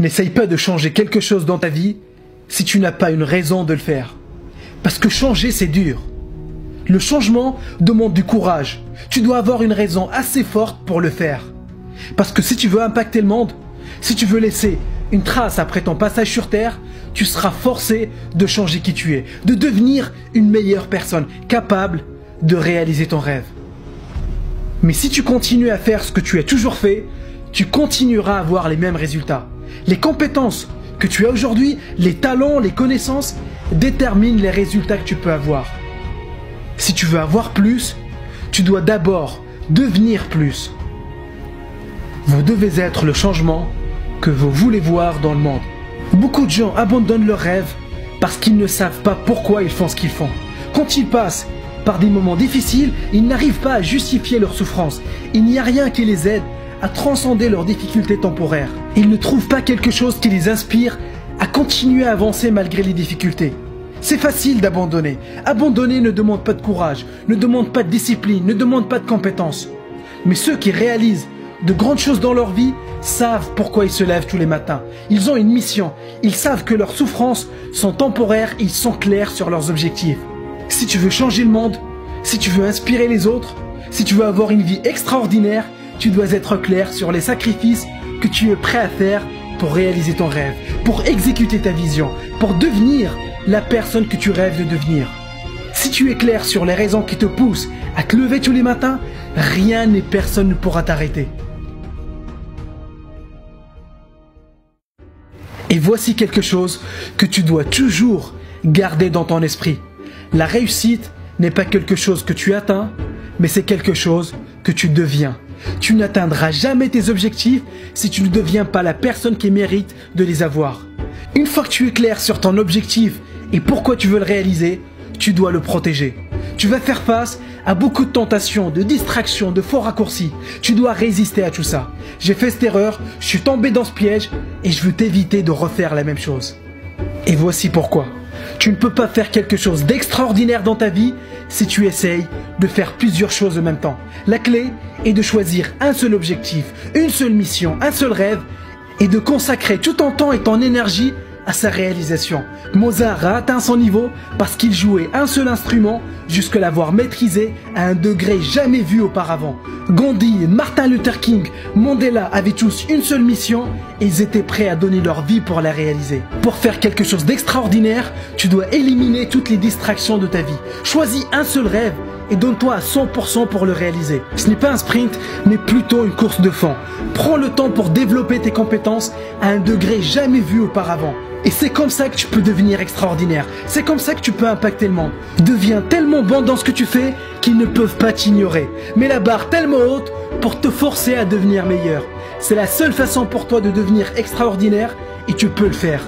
N'essaye pas de changer quelque chose dans ta vie si tu n'as pas une raison de le faire. Parce que changer, c'est dur. Le changement demande du courage. Tu dois avoir une raison assez forte pour le faire. Parce que si tu veux impacter le monde, si tu veux laisser une trace après ton passage sur Terre, tu seras forcé de changer qui tu es, de devenir une meilleure personne, capable de réaliser ton rêve. Mais si tu continues à faire ce que tu as toujours fait, tu continueras à avoir les mêmes résultats. Les compétences que tu as aujourd'hui, les talents, les connaissances, déterminent les résultats que tu peux avoir. Si tu veux avoir plus, tu dois d'abord devenir plus. Vous devez être le changement que vous voulez voir dans le monde. Beaucoup de gens abandonnent leurs rêves parce qu'ils ne savent pas pourquoi ils font ce qu'ils font. Quand ils passent par des moments difficiles, ils n'arrivent pas à justifier leur souffrance. Il n'y a rien qui les aide à transcender leurs difficultés temporaires. Ils ne trouvent pas quelque chose qui les inspire à continuer à avancer malgré les difficultés. C'est facile d'abandonner. Abandonner ne demande pas de courage, ne demande pas de discipline, ne demande pas de compétences. Mais ceux qui réalisent de grandes choses dans leur vie savent pourquoi ils se lèvent tous les matins. Ils ont une mission. Ils savent que leurs souffrances sont temporaires et ils sont clairs sur leurs objectifs. Si tu veux changer le monde, si tu veux inspirer les autres, si tu veux avoir une vie extraordinaire, tu dois être clair sur les sacrifices que tu es prêt à faire pour réaliser ton rêve, pour exécuter ta vision, pour devenir la personne que tu rêves de devenir. Si tu es clair sur les raisons qui te poussent à te lever tous les matins, rien et personne ne pourra t'arrêter. Et voici quelque chose que tu dois toujours garder dans ton esprit. La réussite n'est pas quelque chose que tu atteins, mais c'est quelque chose que tu deviens. Tu n'atteindras jamais tes objectifs si tu ne deviens pas la personne qui mérite de les avoir. Une fois que tu es clair sur ton objectif et pourquoi tu veux le réaliser, tu dois le protéger. Tu vas faire face à beaucoup de tentations, de distractions, de faux raccourcis. Tu dois résister à tout ça. J'ai fait cette erreur, je suis tombé dans ce piège et je veux t'éviter de refaire la même chose. Et voici pourquoi. Tu ne peux pas faire quelque chose d'extraordinaire dans ta vie si tu essayes de faire plusieurs choses en même temps. La clé est de choisir un seul objectif, une seule mission, un seul rêve et de consacrer tout ton temps et ton énergie à sa réalisation. Mozart a atteint son niveau parce qu'il jouait un seul instrument jusqu'à l'avoir maîtrisé à un degré jamais vu auparavant. Gandhi, Martin Luther King, Mandela avaient tous une seule mission et ils étaient prêts à donner leur vie pour la réaliser. Pour faire quelque chose d'extraordinaire, tu dois éliminer toutes les distractions de ta vie. Choisis un seul rêve et donne-toi à 100% pour le réaliser. Ce n'est pas un sprint, mais plutôt une course de fond. Prends le temps pour développer tes compétences à un degré jamais vu auparavant. Et c'est comme ça que tu peux devenir extraordinaire. C'est comme ça que tu peux impacter le monde. Deviens tellement bon dans ce que tu fais qu'ils ne peuvent pas t'ignorer. Mets la barre tellement haute pour te forcer à devenir meilleur. C'est la seule façon pour toi de devenir extraordinaire et tu peux le faire.